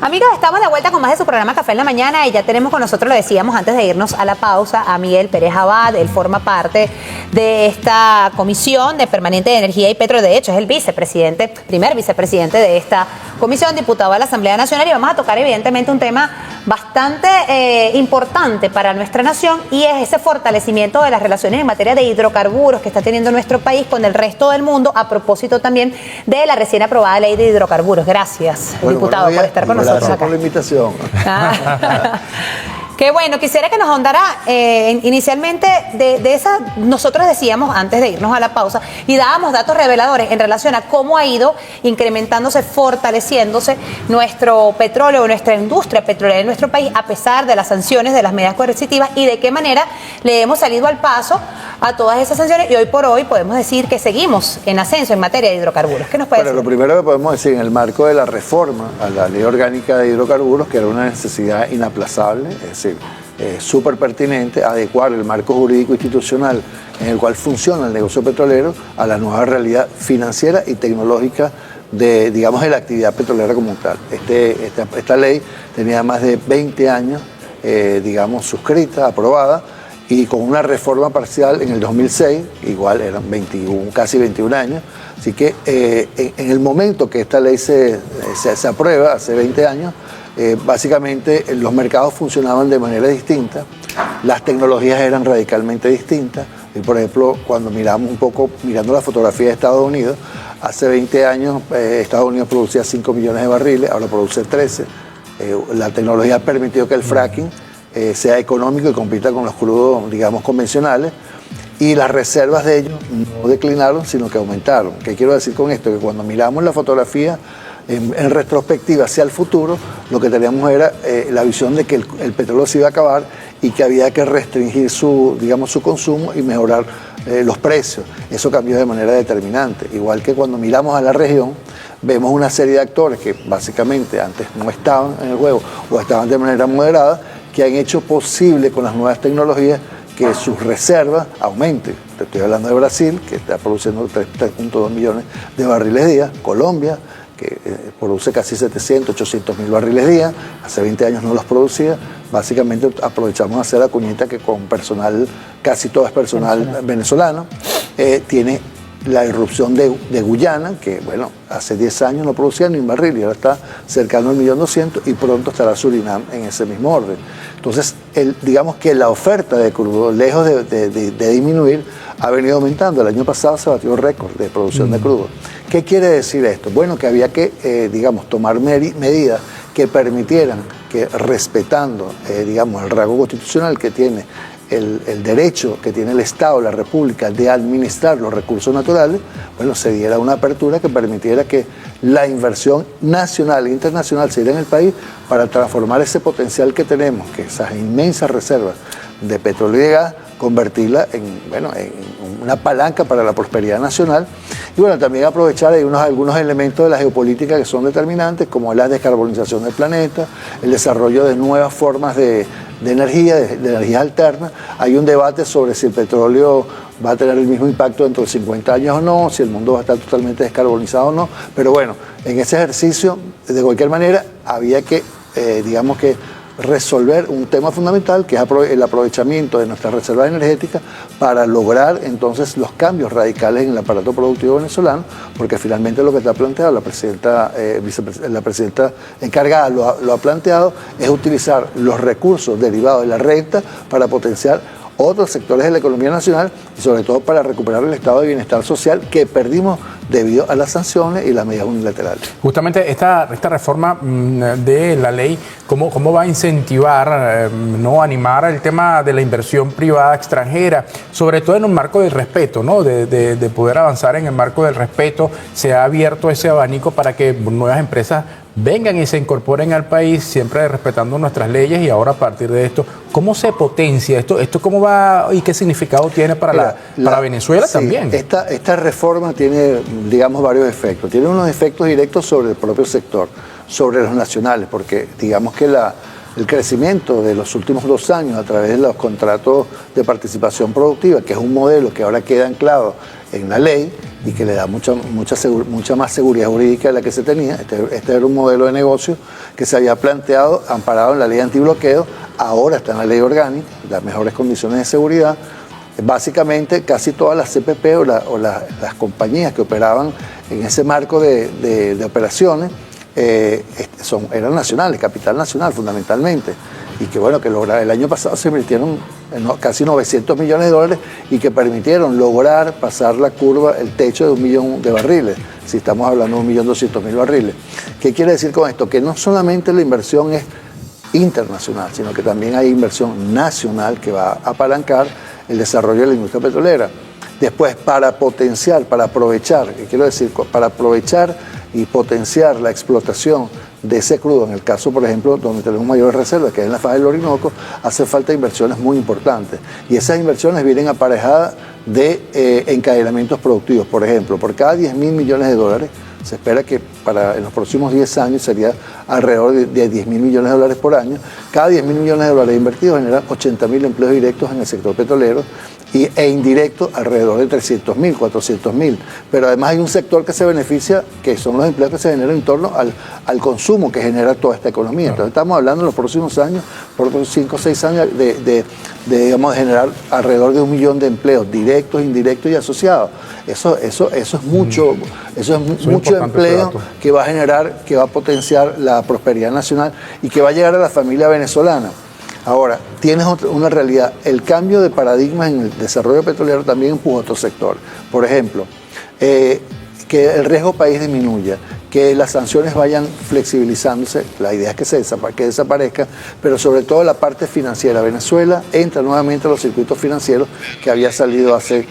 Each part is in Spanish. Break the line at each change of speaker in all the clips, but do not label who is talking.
Amigas, estamos de vuelta con más de su programa Café en la Mañana y ya tenemos con nosotros, lo decíamos antes de irnos a la pausa, a Miguel Pérez Abad. Él forma parte de esta comisión de permanente de energía y petro. De hecho, es el vicepresidente, primer vicepresidente de esta comisión, diputado a la Asamblea Nacional, y vamos a tocar evidentemente un tema bastante importante para nuestra nación, y es ese fortalecimiento de las relaciones en materia de hidrocarburos que está teniendo nuestro país con el resto del mundo, a propósito también de la recién aprobada ley de hidrocarburos. Gracias, diputado, por estar con nosotros.
Gracias por la invitación.
Qué bueno, quisiera que nos ahondara inicialmente de esa. Nosotros decíamos antes de irnos a la pausa y dábamos datos reveladores en relación a cómo ha ido incrementándose, fortaleciéndose nuestro petróleo, nuestra industria petrolera en nuestro país, a pesar de las sanciones, de las medidas coercitivas, y de qué manera le hemos salido al paso a todas esas sanciones, y hoy por hoy podemos decir que seguimos en ascenso en materia de hidrocarburos. ¿Qué nos puede decir?
Lo primero que podemos decir, en el marco de la reforma a la Ley Orgánica de Hidrocarburos, que era una necesidad inaplazable, es decir, súper pertinente adecuar el marco jurídico institucional en el cual funciona el negocio petrolero a la nueva realidad financiera y tecnológica de, digamos, de la actividad petrolera como tal. Esta ley tenía más de 20 años, digamos, suscrita, aprobada, y con una reforma parcial en el 2006, igual eran casi 21 años. Así que en el momento que esta ley se aprueba, hace 20 años, básicamente los mercados funcionaban de manera distinta, las tecnologías eran radicalmente distintas. Y por ejemplo, cuando miramos un poco, mirando la fotografía de Estados Unidos, hace 20 años Estados Unidos producía 5 millones de barriles, ahora produce 13. La tecnología ha permitido que el fracking sea económico y compita con los crudos, digamos, convencionales, y las reservas de ellos no declinaron, sino que aumentaron. ¿Qué quiero decir con esto? Que cuando miramos la fotografía en retrospectiva hacia el futuro, lo que teníamos era la visión de que el petróleo se iba a acabar y que había que restringir su consumo y mejorar los precios. Eso cambió de manera determinante. Igual que cuando miramos a la región, vemos una serie de actores que básicamente antes no estaban en el juego o estaban de manera moderada, que han hecho posible con las nuevas tecnologías que sus reservas aumenten. Te estoy hablando de Brasil, que está produciendo 3.2 millones de barriles día, Colombia, que produce casi 700, 800 mil barriles día, hace 20 años no los producía. Básicamente aprovechamos a hacer la cuñita que con personal, casi todo es personal venezolano. Tiene la irrupción de Guyana, que bueno, hace 10 años no producía ni un barril y ahora está cercano al 1.200.000, y pronto estará Surinam en ese mismo orden. Entonces, digamos que la oferta de crudo, lejos de disminuir, ha venido aumentando. El año pasado se batió récord de producción de crudo. ¿Qué quiere decir esto? Bueno, que había que, digamos, tomar medidas que permitieran que, respetando, digamos, el rango constitucional que tiene el derecho que tiene el Estado, la República, de administrar los recursos naturales, bueno, se diera una apertura que permitiera que la inversión nacional e internacional se diera en el país para transformar ese potencial que tenemos, que esas inmensas reservas de petróleo y de gas, convertirla en una palanca para la prosperidad nacional. Y bueno, también aprovechar algunos elementos de la geopolítica que son determinantes, como la descarbonización del planeta, el desarrollo de nuevas formas de energía, de energías alternas. Hay un debate sobre si el petróleo va a tener el mismo impacto dentro de 50 años o no, si el mundo va a estar totalmente descarbonizado o no. Pero bueno, en ese ejercicio, de cualquier manera, había que, digamos que, resolver un tema fundamental, que es el aprovechamiento de nuestras reservas energéticas para lograr entonces los cambios radicales en el aparato productivo venezolano, porque finalmente lo que está planteado, la presidenta encargada lo ha planteado, es utilizar los recursos derivados de la renta para potenciar otros sectores de la economía nacional y sobre todo para recuperar el estado de bienestar social que perdimos debido a las sanciones y las medidas unilaterales.
Justamente esta reforma de la ley, ¿cómo va a incentivar, no animar el tema de la inversión privada extranjera, sobre todo en un marco del respeto, ¿no? de poder avanzar en el marco del respeto? Se ha abierto ese abanico para que nuevas empresas vengan y se incorporen al país, siempre respetando nuestras leyes, y ahora a partir de esto, ¿cómo se potencia esto? ¿Cómo va y qué significado tiene para Venezuela también?
Esta reforma tiene, digamos, varios efectos. Tiene unos efectos directos sobre el propio sector, sobre los nacionales, porque digamos que el crecimiento de los últimos 2 años a través de los contratos de participación productiva, que es un modelo que ahora queda anclado en la ley y que le da mucha más seguridad jurídica de la que se tenía. Este era un modelo de negocio que se había planteado, amparado en la ley antibloqueo, ahora está en la ley orgánica, las mejores condiciones de seguridad. Básicamente, casi todas las CPP o las compañías que operaban en ese marco de operaciones eran nacionales, capital nacional fundamentalmente, y que bueno, que el año pasado se invirtieron casi 900 millones de dólares y que permitieron lograr pasar la curva, el techo de 1 millón de barriles, si estamos hablando de 1.200.000 barriles. ¿Qué quiere decir con esto? Que no solamente la inversión es internacional, sino que también hay inversión nacional que va a apalancar el desarrollo de la industria petrolera. Después, para potenciar, para aprovechar, ¿qué quiero decir? Para aprovechar y potenciar la explotación de ese crudo, en el caso, por ejemplo, donde tenemos mayores reservas, que es en la faja del Orinoco, hace falta inversiones muy importantes. Y esas inversiones vienen aparejadas de encadenamientos productivos. Por ejemplo, por cada 10.000 millones de dólares, se espera que en los próximos 10 años sería alrededor de 10.000 millones de dólares por año. Cada 10.000 millones de dólares invertidos generan 80.000 empleos directos en el sector petrolero e indirectos alrededor de 300.000, 400.000. Pero además hay un sector que se beneficia, que son los empleos que se generan en torno al consumo que genera toda esta economía. Entonces estamos hablando en los próximos años, por otros 5 o 6 años, de generar alrededor de 1 millón de empleos directos, indirectos y asociados. Eso es mucho, mucho empleo que va a generar, que va a potenciar la prosperidad nacional y que va a llegar a la familia venezolana. Ahora, tienes una realidad. El cambio de paradigma en el desarrollo petrolero también empuja a otro sector. Por ejemplo, que el riesgo país disminuya, que las sanciones vayan flexibilizándose, la idea es que desaparezca, pero sobre todo la parte financiera. Venezuela entra nuevamente a los circuitos financieros que había salido hace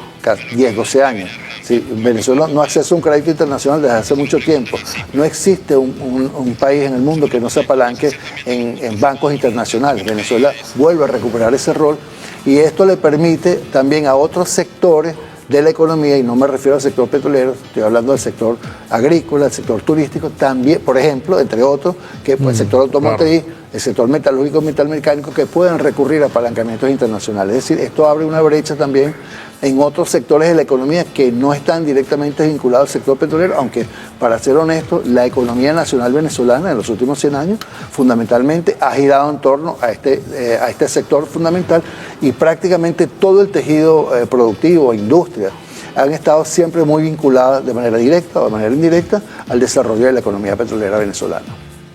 10, 12 años. ¿Sí? Venezuela no accede a un crédito internacional desde hace mucho tiempo. No existe un país en el mundo que no se apalanque en bancos internacionales. Venezuela vuelve a recuperar ese rol y esto le permite también a otros sectores de la economía, y no me refiero al sector petrolero, estoy hablando del sector agrícola, del sector turístico, también, por ejemplo, entre otros, que el sector automotriz, claro, el sector metalúrgico, metalmecánico, que pueden recurrir a apalancamientos internacionales. Es decir, esto abre una brecha también en otros sectores de la economía que no están directamente vinculados al sector petrolero, aunque, para ser honesto, la economía nacional venezolana en los últimos 100 años fundamentalmente ha girado en torno a este sector fundamental, y prácticamente todo el tejido productivo, industria, han estado siempre muy vinculadas de manera directa o de manera indirecta al desarrollo de la economía petrolera venezolana.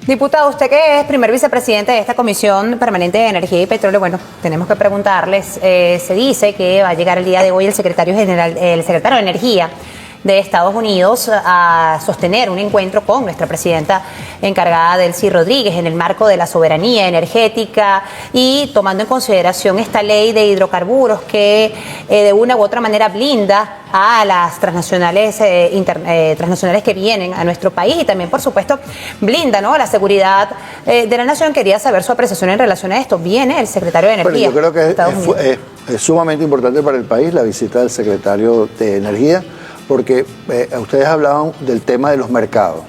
Diputado, usted que es primer vicepresidente de esta Comisión Permanente de Energía y Petróleo, bueno, tenemos que preguntarles, se dice que va a llegar el día de hoy el secretario de Energía de Estados Unidos a sostener un encuentro con nuestra presidenta encargada, Delcy Rodríguez, en el marco de la soberanía energética y tomando en consideración esta ley de hidrocarburos que de una u otra manera blinda a las transnacionales que vienen a nuestro país y también, por supuesto, blinda, ¿no?, la seguridad de la nación. Quería saber su apreciación en relación a esto. Viene el secretario de Energía.
Bueno, yo creo que es sumamente importante para el país la visita del secretario de Energía, porque ustedes hablaban del tema de los mercados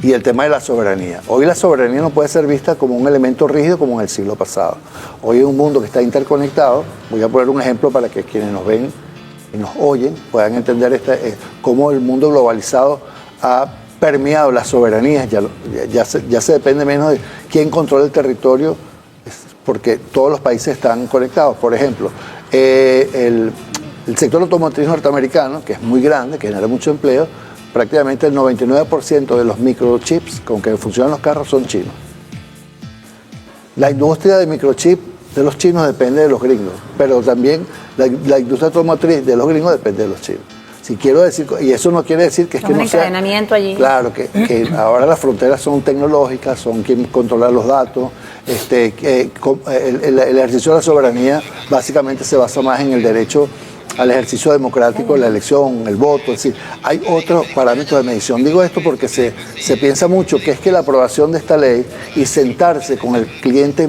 y el tema de la soberanía. Hoy la soberanía no puede ser vista como un elemento rígido como en el siglo pasado. Hoy es un mundo que está interconectado. Voy a poner un ejemplo para que quienes nos ven y nos oyen puedan entender cómo el mundo globalizado ha permeado las soberanías. Ya se depende menos de quién controla el territorio, porque todos los países están conectados. Por ejemplo, el sector automotriz norteamericano, que es muy grande, que genera mucho empleo, prácticamente el 99% de los microchips con que funcionan los carros son chinos. La industria de microchips de los chinos depende de los gringos, pero también la industria automotriz de los gringos depende de los chinos. Si quiero decir, y eso no quiere decir que es que no sea...
encadenamiento allí.
Claro, que ahora las fronteras son tecnológicas, son quien controla los datos. El ejercicio de la soberanía básicamente se basa más en el derecho al ejercicio democrático, la elección, el voto. Es decir, hay otros parámetros de medición. Digo esto porque se piensa mucho que es que la aprobación de esta ley y sentarse con el cliente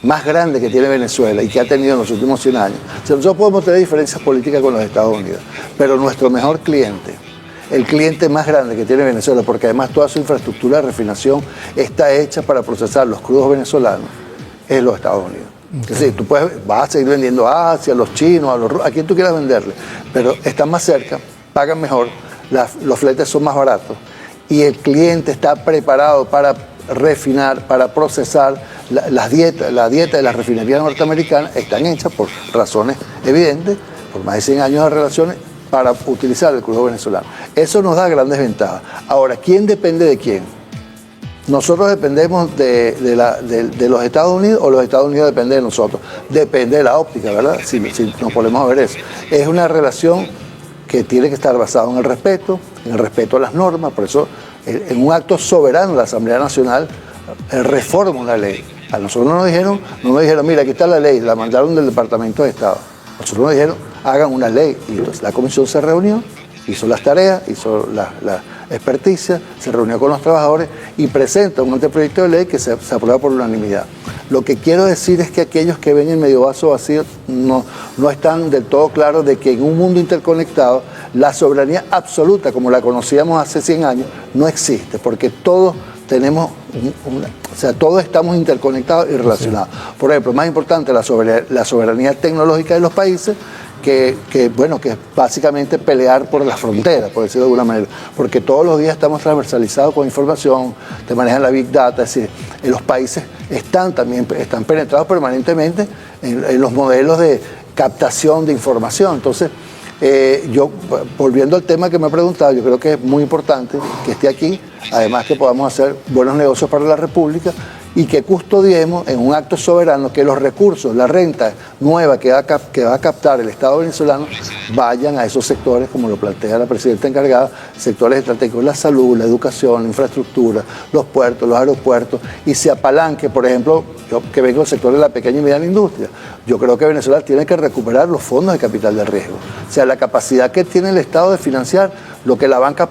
más grande que tiene Venezuela y que ha tenido en los últimos 100 años. O sea, nosotros podemos tener diferencias políticas con los Estados Unidos, pero nuestro mejor cliente, el cliente más grande que tiene Venezuela, porque además toda su infraestructura de refinación está hecha para procesar los crudos venezolanos, es los Estados Unidos. Es decir, tú vas a seguir vendiendo a Asia, a los chinos, a quien tú quieras venderle, pero están más cerca, pagan mejor, los fletes son más baratos y el cliente está preparado para refinar, para procesar. La dieta de las refinerías norteamericanas están hechas por razones evidentes, por más de 100 años de relaciones, para utilizar el crudo venezolano. Eso nos da grandes ventajas. Ahora, ¿quién depende de quién? ¿Nosotros dependemos de los Estados Unidos o los Estados Unidos dependen de nosotros? Depende de la óptica, ¿verdad? Si nos ponemos a ver eso. Es una relación que tiene que estar basada en el respeto a las normas. Por eso, en un acto soberano, la Asamblea Nacional reforma una ley. A nosotros no nos dijeron, mira, aquí está la ley, la mandaron del Departamento de Estado. Nosotros nos dijeron, hagan una ley. Y entonces la comisión se reunió, hizo las tareas, hizo la experticia, se reunió con los trabajadores y presenta un anteproyecto de ley que se aprueba por unanimidad. Lo que quiero decir es que aquellos que ven el medio vaso vacío no están del todo claros de que en un mundo interconectado la soberanía absoluta, como la conocíamos hace 100 años, no existe, porque todos tenemos todos estamos interconectados y relacionados. Sí. Por ejemplo, más importante, la soberanía tecnológica de los países, que es básicamente pelear por la frontera, por decirlo de alguna manera, porque todos los días estamos transversalizados con información, te manejan la Big Data, es decir, los países están penetrados permanentemente en los modelos de captación de información. Entonces, yo, volviendo al tema que me ha preguntado, yo creo que es muy importante que esté aquí, además que podamos hacer buenos negocios para la República y que custodiemos en un acto soberano que los recursos, la renta nueva que va a captar el Estado venezolano vayan a esos sectores, como lo plantea la presidenta encargada, sectores estratégicos, la salud, la educación, la infraestructura, los puertos, los aeropuertos, y se apalanque, por ejemplo, yo que vengo del sector de la pequeña y mediana industria, yo creo que Venezuela tiene que recuperar los fondos de capital de riesgo, o sea, la capacidad que tiene el Estado de financiar lo que la banca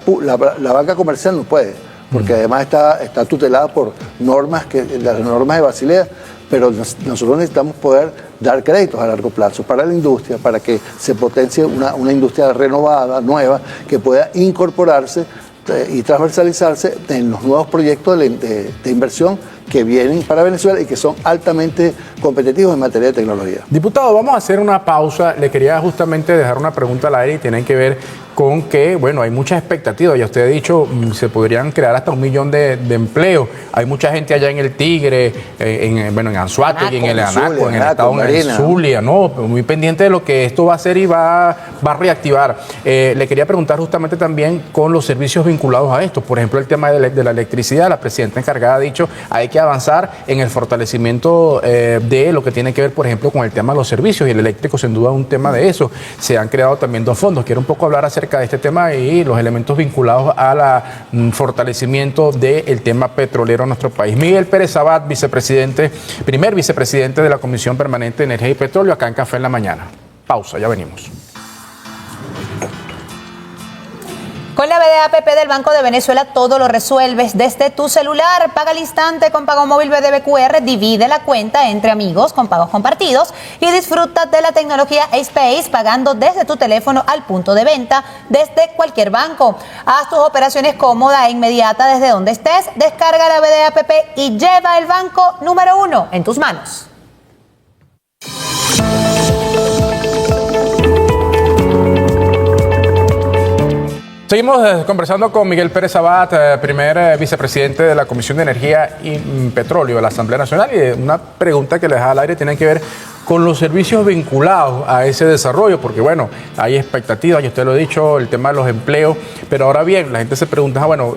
comercial no puede. Porque además está tutelada por las normas de Basilea, pero nosotros necesitamos poder dar créditos a largo plazo para la industria, para que se potencie una industria renovada, nueva, que pueda incorporarse y transversalizarse en los nuevos proyectos de inversión que vienen para Venezuela y que son altamente competitivos en materia de tecnología.
Diputado, vamos a hacer una pausa. Le quería justamente dejar una pregunta al aire y tienen que ver con que, bueno, hay muchas expectativas. Ya usted ha dicho, se podrían crear hasta 1 millón de empleos. Hay mucha gente allá en el Tigre, en Anzoátegui, en el Anaco, en el estado de Zulia, ¿no? Muy pendiente de lo que esto va a hacer y va a reactivar. Le quería preguntar justamente también con los servicios vinculados a esto. Por ejemplo, el tema de la electricidad. La presidenta encargada ha dicho, hay que avanzar en el fortalecimiento de lo que tiene que ver, por ejemplo, con el tema de los servicios, y el eléctrico sin duda es un tema de eso. Se han creado también 2 fondos. Quiero un poco hablar acerca de este tema y los elementos vinculados al fortalecimiento del tema petrolero en nuestro país. Miguel Pérez Abad, primer vicepresidente de la Comisión Permanente de Energía y Petróleo, acá en Café en la Mañana. Pausa, ya venimos.
Con la BDAPP del Banco de Venezuela todo lo resuelves desde tu celular. Paga al instante con pago móvil BDBQR, divide la cuenta entre amigos con pagos compartidos y disfruta de la tecnología Space pagando desde tu teléfono al punto de venta desde cualquier banco. Haz tus operaciones cómoda e inmediata desde donde estés. Descarga la BDAPP y lleva el banco número 1 en tus manos.
Seguimos conversando con Miguel Pérez Abad, primer vicepresidente de la Comisión de Energía y Petróleo de la Asamblea Nacional, y una pregunta que le deja al aire tiene que ver con los servicios vinculados a ese desarrollo, porque bueno, hay expectativas, y usted lo ha dicho, el tema de los empleos, pero ahora bien, la gente se pregunta, bueno,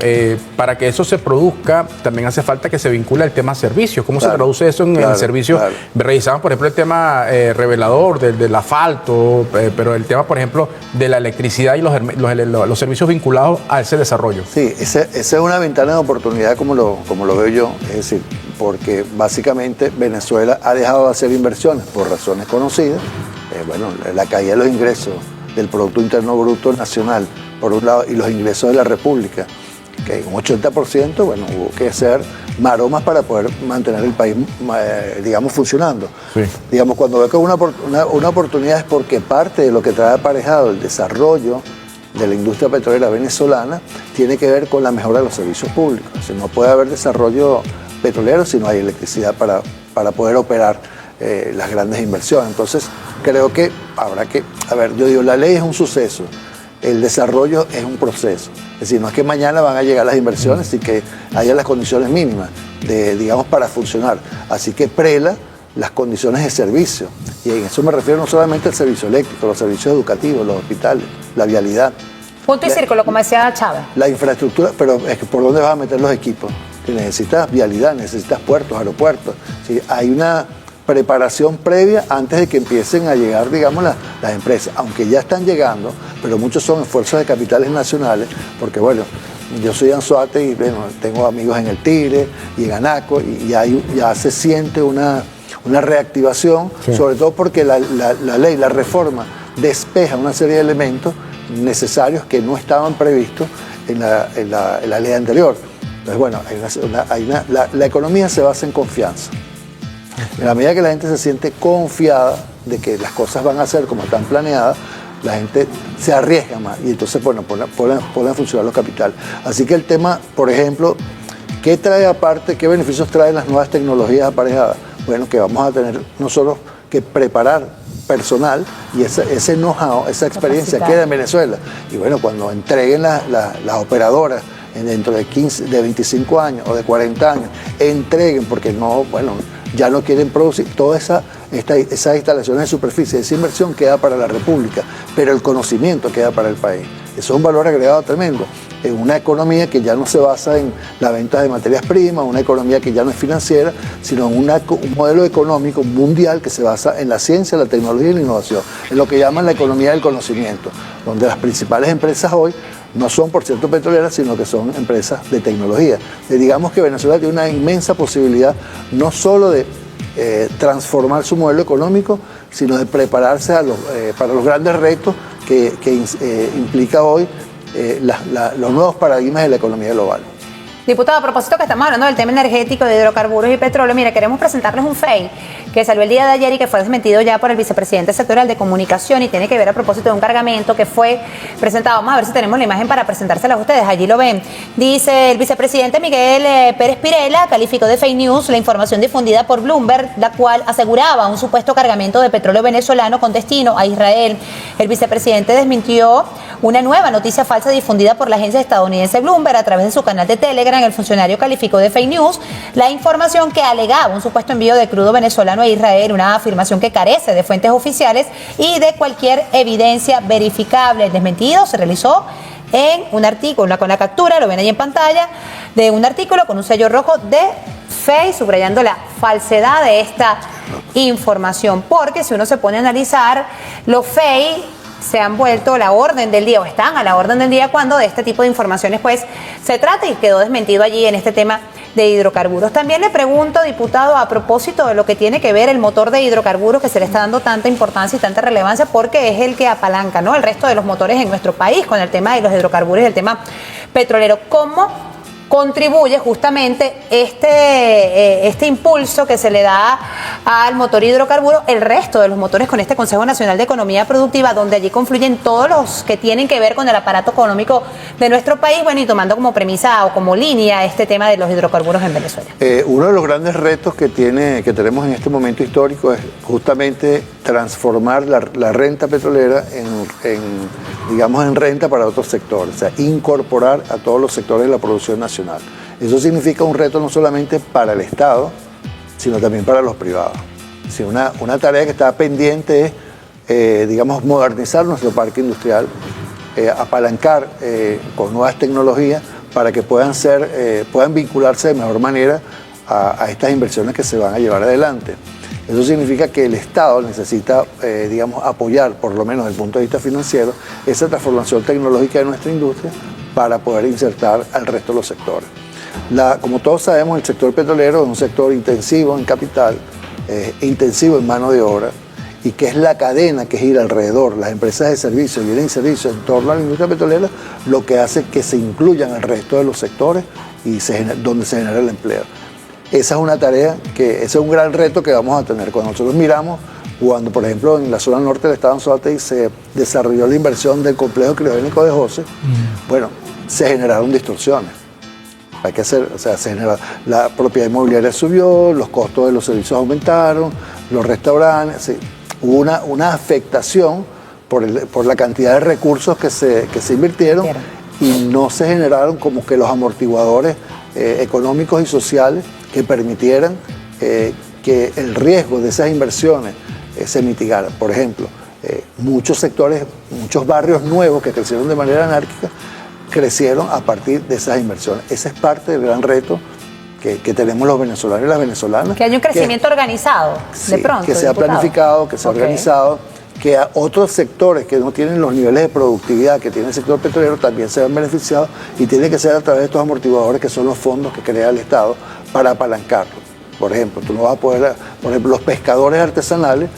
para que eso se produzca, también hace falta que se vincule al tema servicios. ¿Cómo se traduce eso en el servicio? Claro. Revisamos, por ejemplo, el tema revelador del asfalto, pero el tema, por ejemplo, de la electricidad y los servicios vinculados a ese desarrollo.
Sí, esa es una ventana de oportunidad como lo veo yo, es decir, porque básicamente Venezuela ha dejado de hacer inversiones por razones conocidas. La caída de los ingresos del Producto Interno Bruto Nacional, por un lado, y los ingresos de la República, que un 80%, hubo que hacer maromas para poder mantener el país, funcionando. Sí. Cuando veo que una oportunidad es porque parte de lo que trae aparejado el desarrollo de la industria petrolera venezolana tiene que ver con la mejora de los servicios públicos. O sea, no puede haber desarrollo petroleros si no hay electricidad para poder operar las grandes inversiones. Entonces, creo que habrá que, yo digo, la ley es un suceso, el desarrollo es un proceso. Es decir, no es que mañana van a llegar las inversiones y que haya las condiciones mínimas, digamos, para funcionar. Así que prela las condiciones de servicio. Y en eso me refiero no solamente al servicio eléctrico, los servicios educativos, los hospitales, la vialidad.
Punto y círculo, como decía Chávez.
La infraestructura, pero es que ¿por dónde vas a meter los equipos? Que necesitas vialidad, necesitas puertos, aeropuertos. ¿Sí? Hay una preparación previa antes de que empiecen a llegar, digamos, las empresas, aunque ya están llegando, pero muchos son esfuerzos de capitales nacionales, porque bueno, yo soy Anzoátegui y bueno, tengo amigos en el Tigre y en Anaco, y ya se siente una reactivación, sí, sobre todo porque la ley, la reforma, despeja una serie de elementos necesarios que no estaban previstos en la ley anterior. Entonces, bueno, la economía se basa en confianza. En la medida que la gente se siente confiada de que las cosas van a ser como están planeadas, la gente se arriesga más y entonces, bueno, ponen a funcionar los capitales. Así que el tema, por ejemplo, ¿qué trae aparte, qué beneficios traen las nuevas tecnologías aparejadas? Bueno, que vamos a tener nosotros que preparar personal y ese know-how, esa experiencia queda en Venezuela. Y bueno, cuando entreguen las operadoras dentro de 25 años o de 40 años, entreguen, porque no, bueno, ya no quieren producir todas esas instalaciones de superficie, esa inversión queda para la República, pero el conocimiento queda para el país. Eso es un valor agregado tremendo en una economía que ya no se basa en la venta de materias primas, una economía que ya no es financiera, sino en un modelo económico mundial que se basa en la ciencia, la tecnología y la innovación, en lo que llaman la economía del conocimiento, donde las principales empresas hoy no son, por cierto, petroleras, sino que son empresas de tecnología. Digamos que Venezuela tiene una inmensa posibilidad no solo de transformar su modelo económico, sino de prepararse para los grandes retos que implica hoy los nuevos paradigmas de la economía global.
Diputado, a propósito que estamos hablando del tema energético, de hidrocarburos y petróleo, mire, queremos presentarles un FEI que salió el día de ayer y que fue desmentido ya por el vicepresidente sectorial de comunicación y tiene que ver a propósito de un cargamento que fue presentado. Vamos a ver si tenemos la imagen para presentársela a ustedes, allí lo ven. Dice el vicepresidente Miguel Pérez Pirela, calificó de fake news la información difundida por Bloomberg, la cual aseguraba un supuesto cargamento de petróleo venezolano con destino a Israel. El vicepresidente desmintió una nueva noticia falsa difundida por la agencia estadounidense Bloomberg a través de su canal de Telegram. El funcionario calificó de fake news la información que alegaba un supuesto envío de crudo venezolano a Israel, una afirmación que carece de fuentes oficiales y de cualquier evidencia verificable. El desmentido se realizó en un artículo, con la captura, lo ven ahí en pantalla, de un artículo con un sello rojo de FEI, subrayando la falsedad de esta información, porque si uno se pone a analizar, los FEI se han vuelto la orden del día o están a la orden del día cuando de este tipo de informaciones pues se trata y quedó desmentido allí en este tema de hidrocarburos. También le pregunto, diputado, a propósito de lo que tiene que ver el motor de hidrocarburos que se le está dando tanta importancia y tanta relevancia porque es el que apalanca, ¿no?, el resto de los motores en nuestro país con el tema de los hidrocarburos y el tema petrolero. ¿Cómo contribuye justamente este impulso que se le da al motor hidrocarburo, el resto de los motores con este Consejo Nacional de Economía Productiva, donde allí confluyen todos los que tienen que ver con el aparato económico de nuestro país, bueno, y tomando como premisa o como línea este tema de los hidrocarburos en Venezuela? Uno de los grandes retos que tenemos en este momento histórico es justamente transformar la renta petrolera en renta para otros sectores, o sea, incorporar a todos los sectores de la producción nacional. Eso significa un reto no solamente para el Estado, sino también para los privados. Si una tarea que está pendiente es, modernizar nuestro parque industrial, apalancar con nuevas tecnologías para que puedan vincularse de mejor manera a estas inversiones que se van a llevar adelante. Eso significa que el Estado necesita, apoyar, por lo menos desde el punto de vista financiero, esa transformación tecnológica de nuestra industria para poder insertar al resto de los sectores. Como todos sabemos, el sector petrolero es un sector intensivo en capital, intensivo en mano de obra, y que es la cadena que gira alrededor, las empresas de servicios, bienes y servicios en torno a la industria petrolera, lo que hace que se incluyan el resto de los sectores y donde se genera el empleo. Esa es una tarea, ese es un gran reto que vamos a tener. Cuando nosotros miramos, cuando por ejemplo en la zona norte del estado de Anzoátegui se desarrolló la inversión del complejo criogénico de José, bueno, se generaron distorsiones.
Hay que hacer, o sea, la propiedad inmobiliaria subió, los costos de los servicios aumentaron, los restaurantes, sí, hubo una afectación por la cantidad de recursos que se invirtieron y no se generaron como que los amortiguadores económicos y sociales que permitieran que el riesgo de esas inversiones se mitigara. Por ejemplo, muchos sectores, muchos barrios nuevos que crecieron de manera anárquica, crecieron a partir de esas inversiones. Ese es parte del gran reto que tenemos los venezolanos y las venezolanas.
Que haya un crecimiento organizado,
sí,
de pronto.
Que sea planificado, que sea organizado, que a otros sectores que no tienen los niveles de productividad que tiene el sector petrolero también se vean beneficiados, y tiene que ser a través de estos amortiguadores que son los fondos que crea el Estado para apalancarlo. Por ejemplo, tú no vas a poder, por ejemplo, los pescadores artesanales,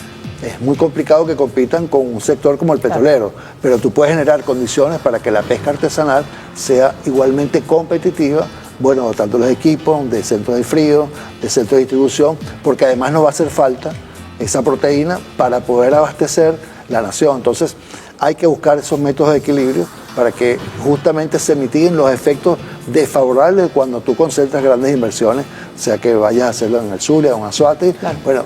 es muy complicado que compitan con un sector como el petrolero, pero tú puedes generar condiciones para que la pesca artesanal sea igualmente competitiva, bueno, dotando los equipos de centros de frío, de centros de distribución, porque además no va a hacer falta esa proteína para poder abastecer la nación. Entonces hay que buscar esos métodos de equilibrio para que justamente se mitiguen los efectos desfavorables cuando tú concentras grandes inversiones, sea que vayas a hacerlo en el Zulia o en Anzoátegui. Claro. Bueno,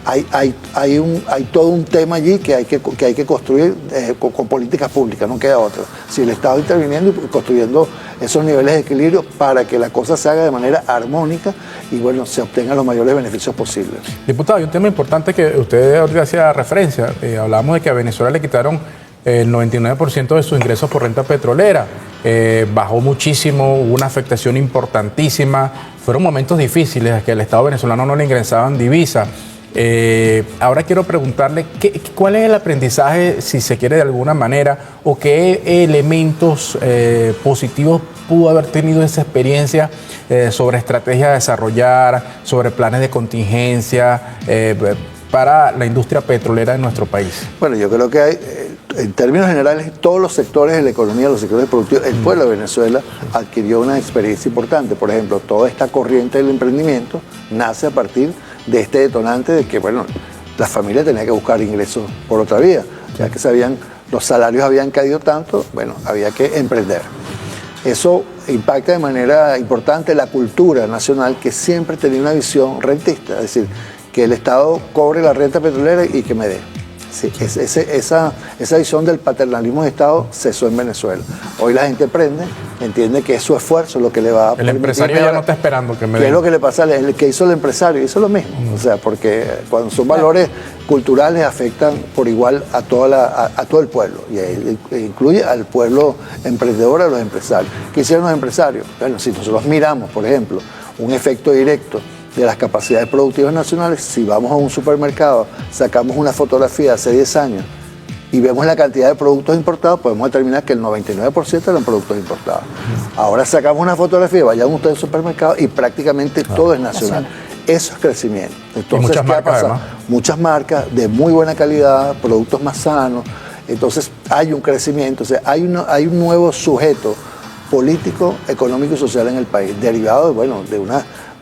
hay todo un tema allí que hay que construir con políticas públicas, no queda otra. Si el Estado interviniendo y construyendo esos niveles de equilibrio para que la cosa se haga de manera armónica y bueno, se obtengan los mayores beneficios posibles.
Diputado, hay un tema importante que usted ahorita hacía referencia. Hablábamos de que a Venezuela le quitaron el 99% de sus ingresos por renta petrolera. Bajó muchísimo, hubo una afectación importantísima. Fueron momentos difíciles, que el Estado venezolano no le ingresaban divisas. Ahora quiero preguntarle cuál es el aprendizaje, si se quiere de alguna manera, o qué elementos positivos pudo haber tenido esa experiencia sobre estrategias a desarrollar, sobre planes de contingencia para la industria petrolera de nuestro país.
Bueno, yo creo que hay, en términos generales, todos los sectores de la economía, los sectores productivos, el pueblo de Venezuela adquirió una experiencia importante. Por ejemplo, toda esta corriente del emprendimiento nace a partir de este detonante de que, bueno, la familia tenía que buscar ingresos por otra vía, ya que los salarios habían caído tanto, bueno, había que emprender. Eso impacta de manera importante la cultura nacional, que siempre tenía una visión rentista, es decir, que el Estado cobre la renta petrolera y que me dé. Sí, esa visión del paternalismo de Estado cesó en Venezuela. Hoy la gente entiende que es su esfuerzo lo que le va a permitir.
El empresario ya no está esperando que me dé.
¿Qué es lo que le pasa? El que hizo el empresario hizo lo mismo. O sea, porque cuando son valores culturales afectan por igual a todo el pueblo. Y incluye al pueblo emprendedor, a los empresarios. ¿Qué hicieron los empresarios? Bueno, si nosotros miramos, por ejemplo, un efecto directo de las capacidades productivas nacionales, si vamos a un supermercado, sacamos una fotografía de hace 10 años y vemos la cantidad de productos importados, podemos determinar que el 99% eran productos importados. Ahora sacamos una fotografía, vayan ustedes al supermercado y prácticamente todo es nacional. Eso es crecimiento. Entonces,
muchas marcas, además.
Muchas marcas de muy buena calidad, productos más sanos. Entonces hay un crecimiento, o sea, hay un nuevo sujeto político, económico y social en el país, derivado de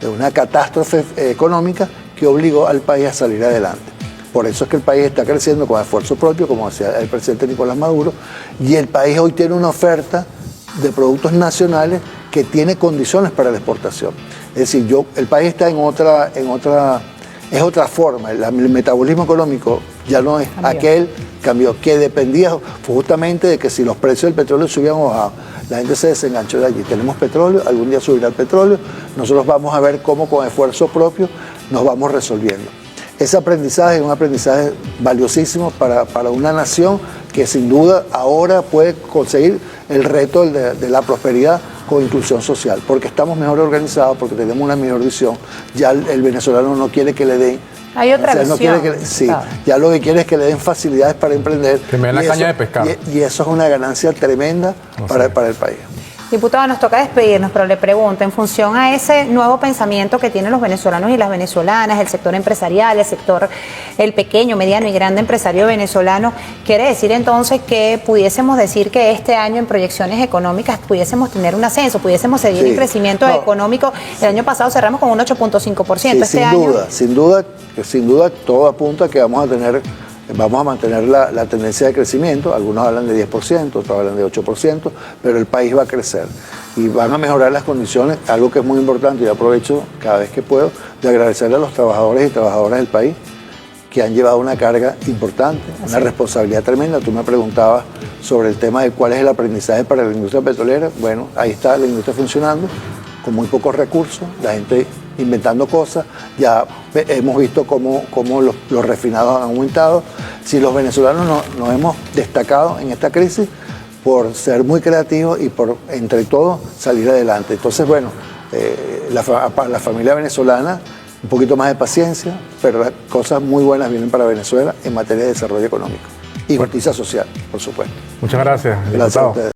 una catástrofe económica que obligó al país a salir adelante. Por eso es que el país está creciendo con esfuerzo propio, como decía el presidente Nicolás Maduro, y el país hoy tiene una oferta de productos nacionales que tiene condiciones para la exportación. Es decir, el país está es otra forma. El metabolismo económico ya no es cambió, que dependía justamente de que si los precios del petróleo subían o bajaban. La gente se desenganchó de allí. Tenemos petróleo, algún día subirá el petróleo, nosotros vamos a ver cómo con esfuerzo propio nos vamos resolviendo. Ese aprendizaje es un aprendizaje valiosísimo para una nación que sin duda ahora puede conseguir el reto de la prosperidad con inclusión social, porque estamos mejor organizados, porque tenemos una mejor visión. Ya el venezolano no quiere que le den.
Hay otra visión.
No quiere ya lo que quiere es que le den facilidades para emprender.
Que me den la caña de pescado.
Y eso es una ganancia tremenda para el país.
Diputado, nos toca despedirnos, pero le pregunto, en función a ese nuevo pensamiento que tienen los venezolanos y las venezolanas, el sector empresarial, el pequeño, mediano y grande empresario venezolano, ¿quiere decir entonces que pudiésemos decir que este año en proyecciones económicas pudiésemos tener un ascenso, pudiésemos seguir en crecimiento económico? El año pasado cerramos con un 8.5%.
Sí, sin duda, todo apunta a que vamos a tener Vamos a mantener la tendencia de crecimiento, algunos hablan de 10%, otros hablan de 8%, pero el país va a crecer y van a mejorar las condiciones, algo que es muy importante y aprovecho cada vez que puedo de agradecerle a los trabajadores y trabajadoras del país que han llevado una carga importante, una responsabilidad tremenda. Tú me preguntabas sobre el tema de cuál es el aprendizaje para la industria petrolera. Bueno, ahí está la industria funcionando con muy pocos recursos, la gente inventando cosas. Ya hemos visto cómo los refinados han aumentado. Si los venezolanos nos hemos destacado en esta crisis por ser muy creativos y por, entre todos, salir adelante. Entonces, bueno, la familia venezolana, un poquito más de paciencia, pero las cosas muy buenas vienen para Venezuela en materia de desarrollo económico y justicia social, por supuesto.
Muchas gracias,
Gracias a
diputado.
ustedes.